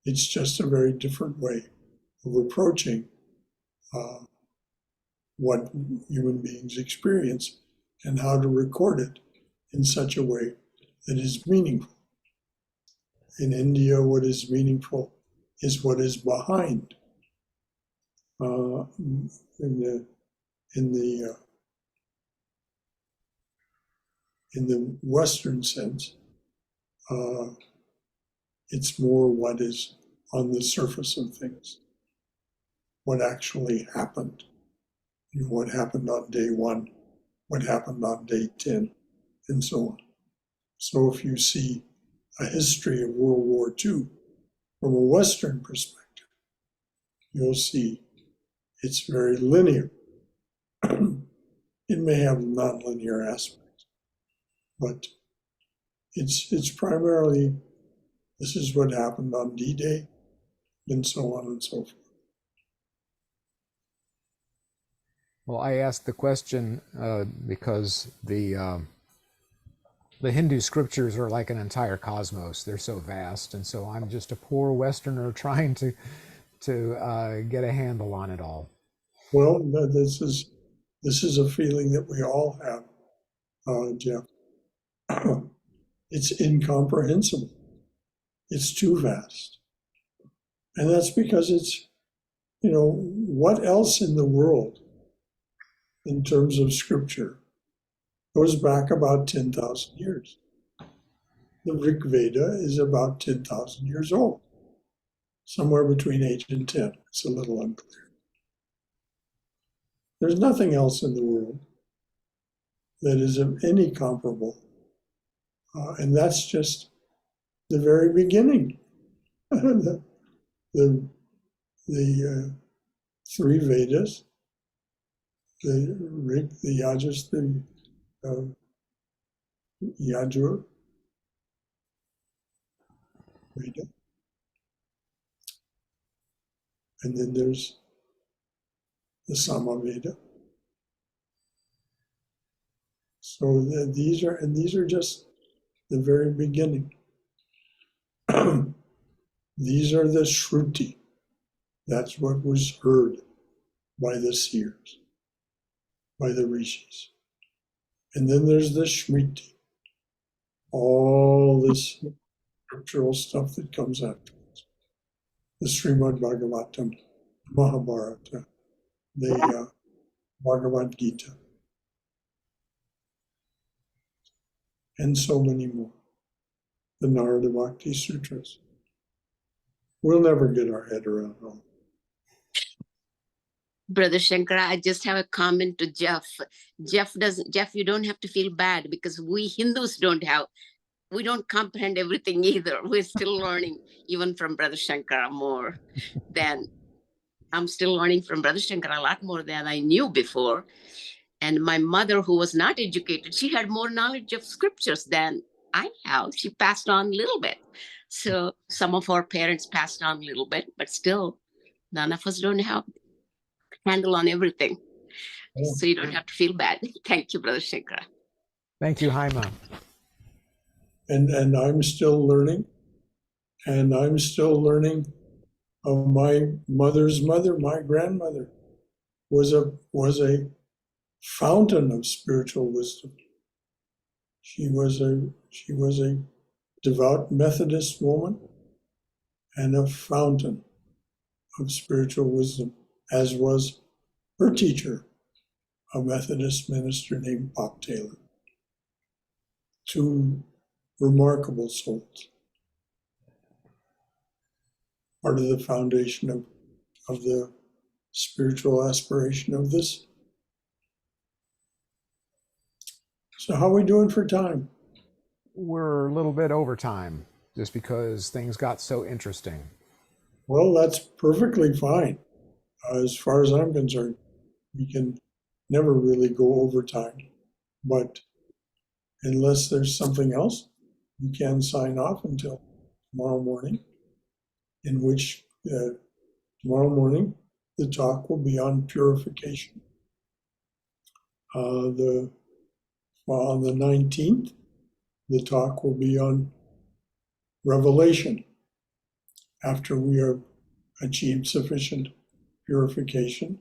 It's just a very different way of approaching what human beings experience and how to record it in such a way that is meaningful. In India, what is meaningful is what is behind. In the Western sense, it's more what is on the surface of things, what actually happened, what happened on day 1, what happened on day 10, and so on. So if you see a history of World War II from a Western perspective, you'll see it's very linear. It may have nonlinear aspects, but it's primarily this is what happened on D-Day, and so on and so forth. Well, I asked the question because the Hindu scriptures are like an entire cosmos. They're so vast, and so I'm just a poor Westerner trying to get a handle on it all. Well, this is a feeling that we all have, Jeff. It's incomprehensible. It's too vast. And that's because it's, what else in the world, in terms of scripture, goes back about 10,000 years. The Rig Veda is about 10,000 years old, somewhere between 8 and 10. It's a little unclear. There's nothing else in the world that is of any comparable, and that's just the very beginning. the 3 Vedas, the Rig, the Yajas, the Yajur Veda, and then there's the Samaveda. So these are just the very beginning. These are the Shruti. That's what was heard by the seers, by the rishis. And then there's the Shmriti, all this scriptural stuff that comes afterwards. The Srimad Bhagavatam, Mahabharata, the Bhagavad Gita, and so many more. The Narada Bhakti Sutras. We'll never get our head around all. Brother Shankara, I just have a comment to Jeff. Jeff, you don't have to feel bad because we Hindus we don't comprehend everything either. We're still learning, even from Brother Shankara more than, I'm still learning from Brother Shankara a lot more than I knew before. And my mother, who was not educated, she had more knowledge of scriptures than I have. She passed on a little bit. So some of our parents passed on a little bit, but still, none of us don't have handle on everything. So you don't have to feel bad. Thank you, Brother Shankara. Thank you, Haima. And I'm still learning. And I'm still learning of my mother's mother. My grandmother was a fountain of spiritual wisdom. She was a devout Methodist woman and a fountain of spiritual wisdom, as was her teacher, a Methodist minister named Pop Taylor. 2 remarkable souls. Part of the foundation of the spiritual aspiration of this. So how are we doing for time? We're a little bit over time, just because things got so interesting. Well, that's perfectly fine. As far as I'm concerned, we can never really go overtime. But unless there's something else, we can sign off until tomorrow morning, in which tomorrow morning the talk will be on purification. On the 19th, the talk will be on revelation. After we have achieved sufficient purification,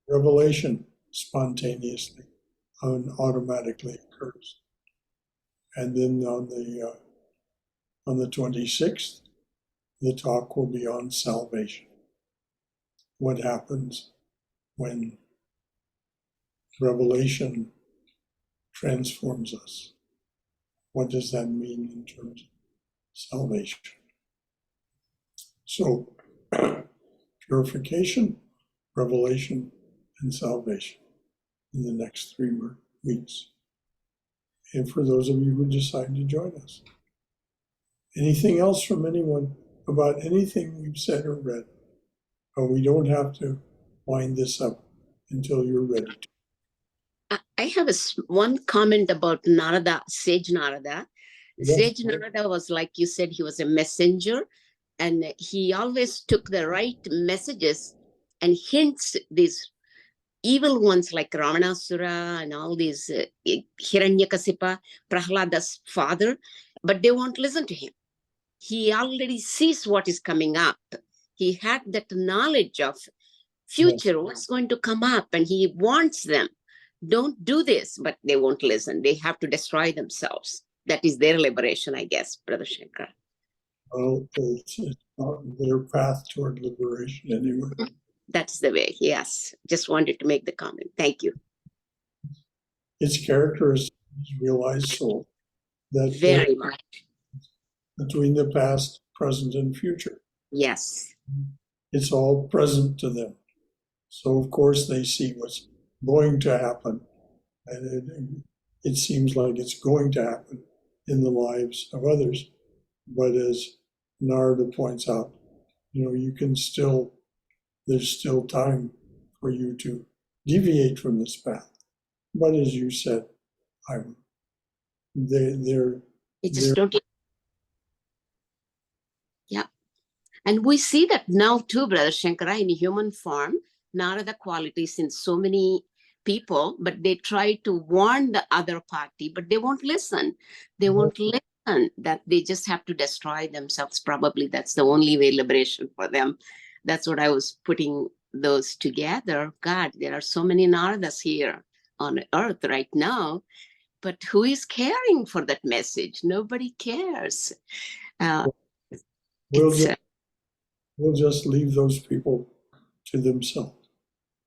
revelation spontaneously and automatically occurs. And then on the 26th, the talk will be on salvation. What happens when revelation transforms us? What does that mean in terms of salvation? So, purification, revelation, and salvation in the next 3 weeks. And for those of you who decide to join us. Anything else from anyone about anything we've said or read? Or we don't have to wind this up until you're ready to. I have one comment about Narada, Sage Narada. Yes. Sage Narada was, like you said, he was a messenger, and he always took the right messages and hints these evil ones like Ravanasura and all these Hiranyakasipa, Prahlada's father, but they won't listen to him. He already sees what is coming up. He had that knowledge of future, what's going to come up, and he warns them, don't do this, but they won't listen. They have to destroy themselves. That is their liberation, I guess, Brother Shankara. Well, it's not their path toward liberation anyway. That's the way, yes. Just wanted to make the comment. Thank you. Its character is realized soul. That Very much. Between the past, present, and future. Yes. It's all present to them. So, of course, they see what's going to happen. And it seems like it's going to happen in the lives of others. But as Narada points out, you can still, there's still time for you to deviate from this path. But as you said, they're don't. Yeah. And we see that now too, Brother Shankara, in human form, Narada qualities in so many people, but they try to warn the other party, but they won't listen. They won't listen, that they just have to destroy themselves. Probably that's the only way liberation for them. That's what I was putting those together. God, there are so many Naradas here on earth right now, but who is caring for that message? Nobody cares. We'll just leave those people to themselves.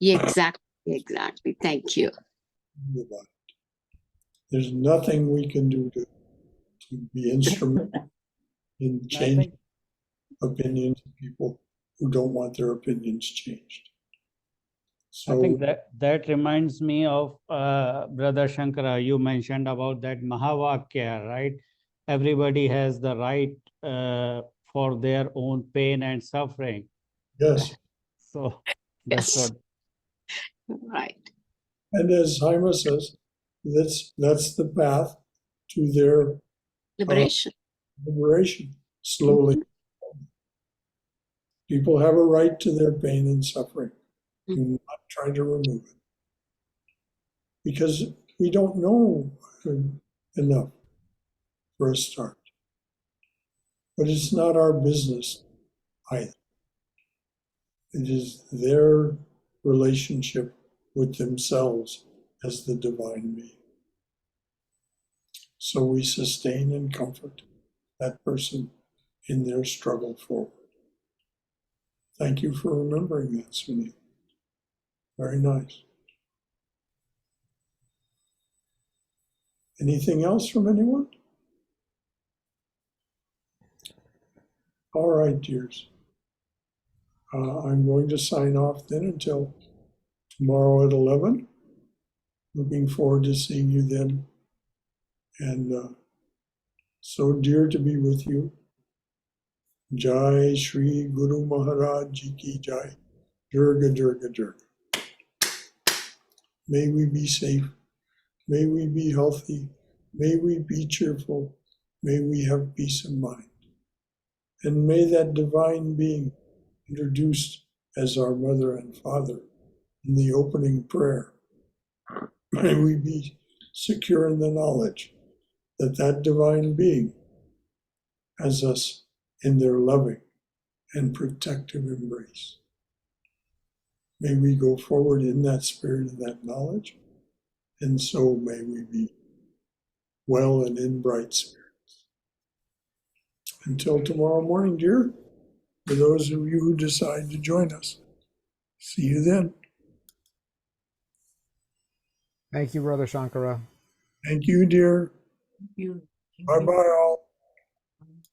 Exactly. Thank you. There's nothing we can do to be instrumental in changing opinions of people who don't want their opinions changed. So, I think that reminds me of Brother Shankara. You mentioned about that Mahavakya, right? Everybody has the right for their own pain and suffering. yes. So that's Yes. what. Right. And as Jaime says, that's the path to their Liberation. liberation. Slowly. People have a right to their pain and suffering. Do not try to remove it. Because we don't know enough for a start. But it's not our business either. It is their relationship with themselves as the divine being. So we sustain and comfort that person in their struggle forward. Thank you for remembering that, Sunil. Very nice. Anything else from anyone? All right, dears. I'm going to sign off then until tomorrow at 11. Looking forward to seeing you then. And so dear to be with you. Jai Shri Guru Maharaj Ji Ki Jai. Durga, Durga, Durga. May we be safe. May we be healthy. May we be cheerful. May we have peace of mind. And may that divine being introduced as our mother and father in the opening prayer, may we be secure in the knowledge that that divine being has us in their loving and protective embrace. May we go forward in that spirit and that knowledge, and so may we be well and in bright spirits. Until tomorrow morning, dear, for those of you who decide to join us, see you then. Thank you, Brother Shankara. Thank you, dear. Thank you. Bye-bye all.